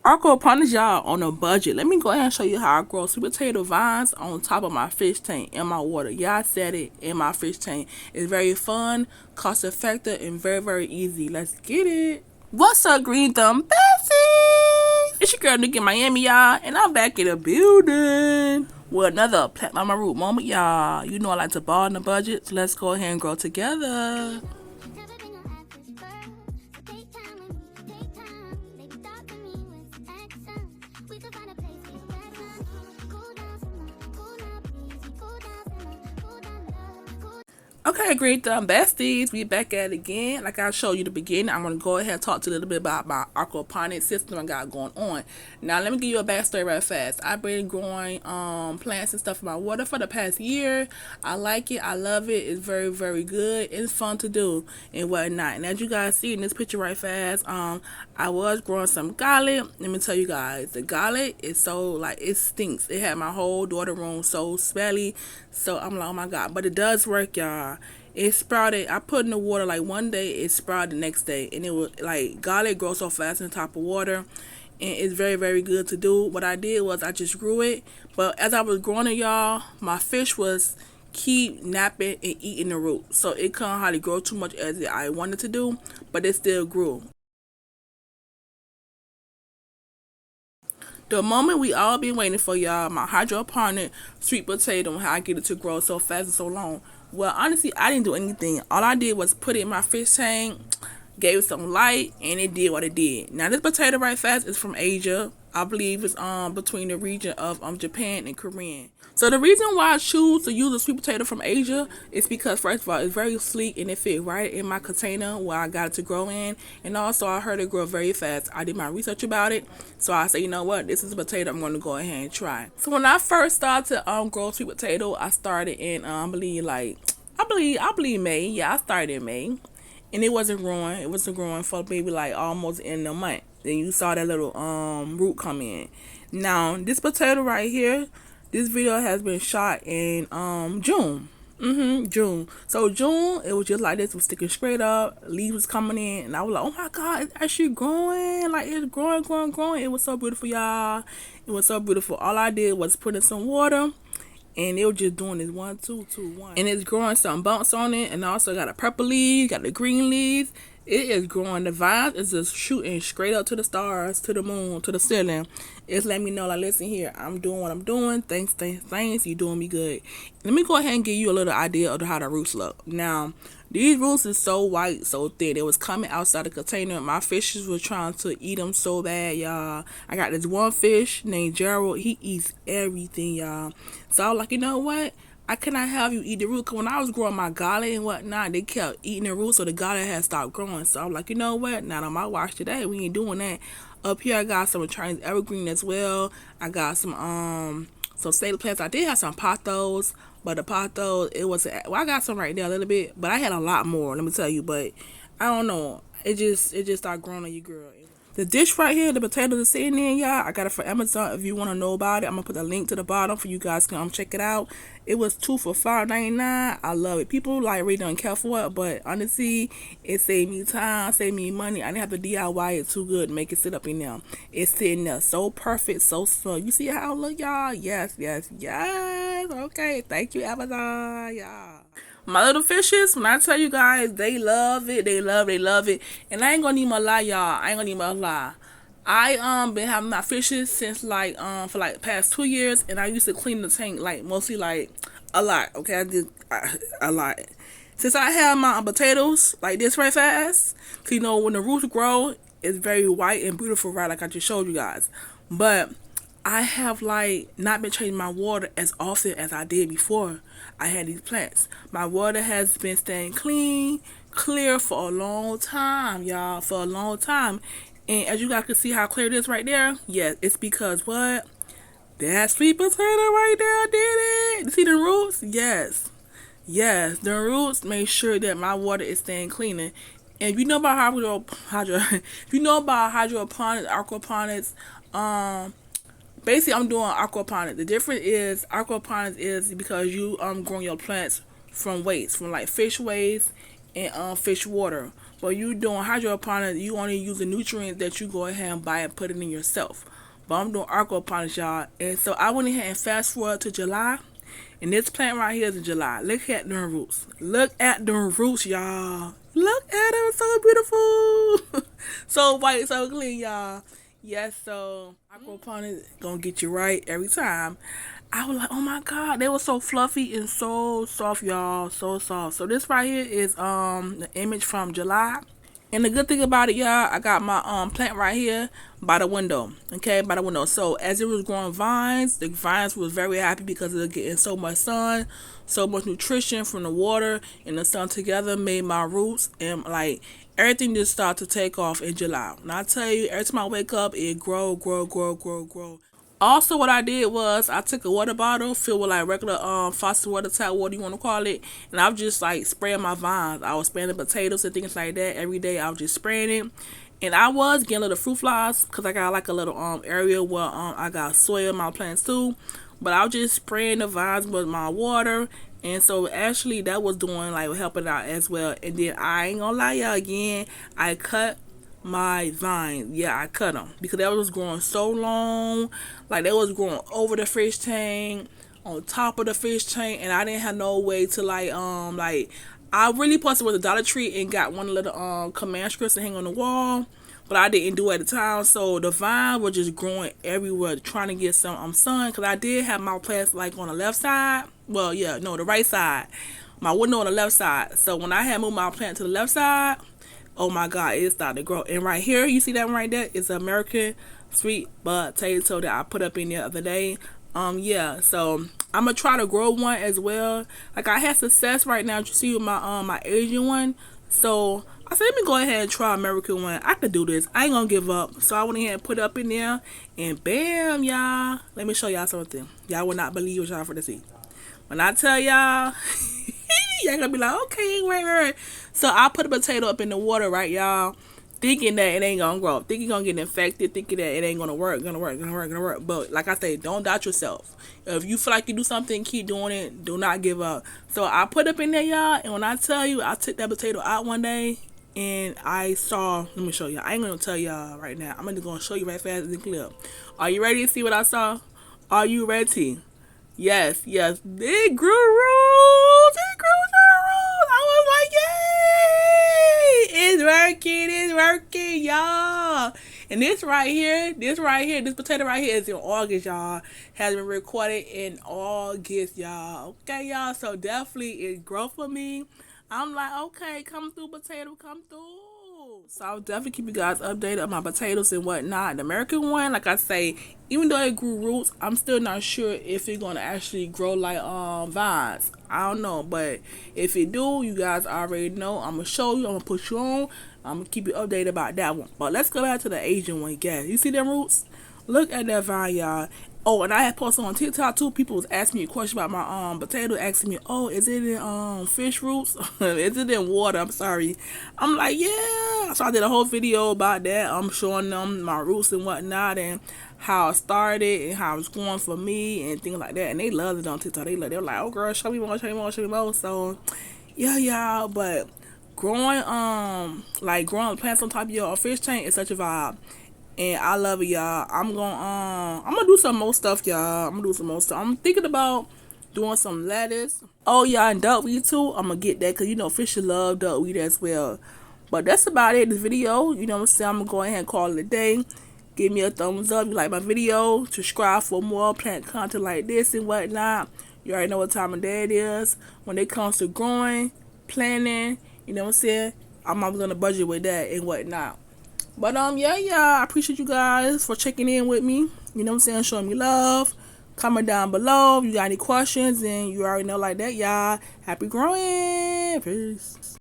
Aquaponics, y'all, on a budget. Let me go ahead and show you how I grow sweet potato vines on top of my fish tank in my water. Yeah, I said it, in my fish tank. It's very fun, cost effective, and very, very easy. Let's get it. What's up, Green Thumb besties? It's your girl, Nuckie, Miami, y'all, and I'm back in the building with another Plant Mama Root moment, y'all. You know I like to ball in the budget, so let's go ahead and grow together. Okay, Green Thumb besties, we back at it again. Like I showed you the beginning, I'm going to go ahead and talk to you a little bit about my aquaponic system I got going on. Now, let me give you a backstory right fast. I've been growing plants and stuff in my water for the past year. I like it. I love it. It's very, very good. It's fun to do and whatnot. And as you guys see in this picture right fast, I was growing some garlic. Let me tell you guys, the garlic is so, like, it stinks. It had my whole daughter room so smelly. So I'm like, oh my God. But it does work, y'all. It sprouted. I put in the water like one day, it sprouted the next day, and it was like garlic grows so fast in the top of water, and it's very, very good to do. What I did was I just grew it, but as I was growing it, y'all, my fish was keep napping and eating the root, so it couldn't hardly grow too much as I wanted to do, but it still grew. The moment we all been waiting for, y'all, my hydroponic sweet potato and how I get it to grow so fast and so long. Well, honestly, I didn't do anything. All I did was put it in my fish tank, gave it some light, and it did what it did. Now, this potato right fast is from Asia. I believe it's between the region of Japan and Korean. So the reason why I choose to use a sweet potato from Asia is because, first of all, it's very sleek and it fit right in my container where I got it to grow in. And also, I heard it grow very fast. I did my research about it, so I said, you know what, this is a potato I'm going to go ahead and try. So when I first started to grow sweet potato, I started in I believe May. Yeah, I started in May, and it wasn't growing. It wasn't growing for maybe like almost in a month. Then you saw that little root come in. Now this potato right here, this video has been shot in June. June. So June, it was just like this. It was sticking straight up. Leaves was coming in, and I was like, oh my God, it's actually growing. Like, it's growing, growing, growing. It was so beautiful, y'all. It was so beautiful. All I did was put in some water, and it was just doing this 1, 2, 2, 1. And it's growing some bumps on it, and also got a purple leaf, got the green leaves. It is growing. The vines is just shooting straight up to the stars, to the moon, to the ceiling. It's letting me know, like, listen here, I'm doing what I'm doing. Thanks, thanks, thanks. You're doing me good. Let me go ahead and give you a little idea of how the roots look. Now, these roots is so white, so thin. It was coming outside the container. My fishes were trying to eat them so bad, y'all. I got this one fish named Gerald. He eats everything, y'all. So I was like, you know what? I cannot have you eat the root. Cause when I was growing my garlic and whatnot, they kept eating the root, so the garlic had stopped growing. So I'm like, you know what? Not on my watch today. We ain't doing that. Up here, I got some Chinese evergreen as well. I got some state plants. I did have some pothos, but the pothos, it was, well, I got some right there a little bit, but I had a lot more. Let me tell you, but I don't know. It just started growing on you, girl. The dish right here, the potatoes are sitting in, y'all. I got it from Amazon. If you want to know about it, I'm going to put a link to the bottom for you guys to come check it out. It was 2 for $5.99. I love it. People like really don't care for it, but honestly, it saved me time, saved me money. I didn't have to DIY it too good to make it sit up in there. It's sitting there so perfect, so smooth. You see how it look, y'all? Yes, yes, yes. Okay, thank you, Amazon, y'all. My little fishes, when I tell you guys, they love it, they love it. And I ain't gonna even lie, y'all. I ain't gonna even lie. I been having my fishes since like for like past 2 years, and I used to clean the tank like mostly like a lot. Okay, I did a lot. Since I have my potatoes like this right fast, cause you know when the roots grow, it's very white and beautiful, right? Like I just showed you guys. But I have like not been changing my water as often as I did before I had these plants. My water has been staying clear for a long time, y'all, for a long time. And as you guys can see how clear it is right there, yes, it's because what? That sweet potato right there did it. You see the roots? Yes. Yes, the roots make sure that my water is staying cleaner. And if you know about if you know about hydroponics, aquaponics, basically I'm doing aquaponics. The difference is aquaponics is because you growing your plants from waste, from like fish waste and fish water. But you doing hydroponics, you only use the nutrients that you go ahead and buy and put it in yourself. But I'm doing aquaponics, y'all. And so I went ahead and fast forward to July. And this plant right here is in July. Look at them roots. Look at them roots, y'all. Look at them. So beautiful. So white, so clean, y'all. Yes, so aquaponics gonna get you right every time. I was like, oh my god, they were so fluffy and so soft, y'all. So soft. So this right here is the image from July. And the good thing about it, y'all, I got my plant right here by the window. Okay, by the window. So as it was growing vines, the vines was very happy because it was getting so much sun, so much nutrition from the water and the sun together made my roots, and like everything just started to take off in July. And I tell you, every time I wake up, it grow, grow, grow, grow, grow. Also, what I did was I took a water bottle filled with like regular faucet water, tap water, you want to call it, and I was just like spraying my vines. I was spraying the potatoes and things like that every day. I was just spraying it, and I was getting little fruit flies because I got like a little area where I got soil in my plants too. But I was just spraying the vines with my water, and so actually that was doing like helping out as well. And then I ain't gonna lie y'all again, I cut my vine. Yeah, I cut them because they was growing so long, like they was growing over the fish tank, on top of the fish tank, and I didn't have no way to like I really posted with the Dollar Tree and got one little command scripts to hang on the wall, but I didn't do it at the time. So the vine was just growing everywhere trying to get some sun, because I did have my plants like on the left side, well yeah, no, the right side, my window on the left side. So when I had moved my plant to the left side, oh my god, it started to grow. And right here, you see that one right there? It's an American sweet potato that I put up in the other day. Yeah, so I'm gonna try to grow one as well. Like I had success right now, you see with my my Asian one. So I said, let me go ahead and try American one. I could do this. I ain't gonna give up. So I went ahead and put it up in there, and bam, y'all. Let me show y'all something. Y'all will not believe what y'all for to see. When I tell y'all, y'all gonna be like, okay, wait. So I put a potato up in the water, right, y'all, thinking that it ain't gonna grow, thinking gonna get infected, thinking that it ain't gonna work. But like I say, don't doubt yourself. If you feel like you do something, keep doing it. Do not give up. So I put up in there, y'all, and when I tell you, I took that potato out one day, and I saw, let me show y'all. I ain't gonna tell y'all right now. I'm just gonna show you right fast in the clip. Are you ready to see what I saw? Are you ready? Yes. It grew roots. I was like, yay! It's working, y'all. And this potato right here is in August, y'all. Has been recorded in August, y'all. Okay, y'all. So definitely it's growth for me. I'm like, okay, come through, potato, come through. So I'll definitely keep you guys updated on my potatoes and whatnot. The American one, like I say, even though it grew roots, I'm still not sure if it's gonna actually grow like vines. I don't know, but if it do, you guys already know. I'm gonna show you. I'm gonna put you on. I'm gonna keep you updated about that one. But let's go back to the Asian one, guys. You see them roots? Look at that vine, y'all. Oh, and I had posted on TikTok too. People was asking me a question about my potato, asking me, oh, is it in fish roots? Is it in water? I'm sorry. I'm like, yeah. So I did a whole video about that. I'm showing them my roots and whatnot, and how it started and how it's going for me and things like that. And they loved it on TikTok. They're like, oh girl, show me more. So yeah, y'all. But growing growing plants on top of your fish tank is such a vibe. And I love it, y'all. I'm gonna do some more stuff, y'all. I'm thinking about doing some lettuce. Oh, y'all, and duckweed too. I'm gonna get that because you know fish love duckweed as well. But that's about it. This video, you know what I'm saying. I'm gonna go ahead and call it a day. Give me a thumbs up if you like my video. Subscribe for more plant content like this and whatnot. You already know what time of day it is. When it comes to growing, planting, you know what I'm saying. I'm always gonna budget with that and whatnot. But yeah, I appreciate you guys for checking in with me. You know what I'm saying, showing me love. Comment down below if you got any questions, and you already know like that, y'all. Happy growing. Peace.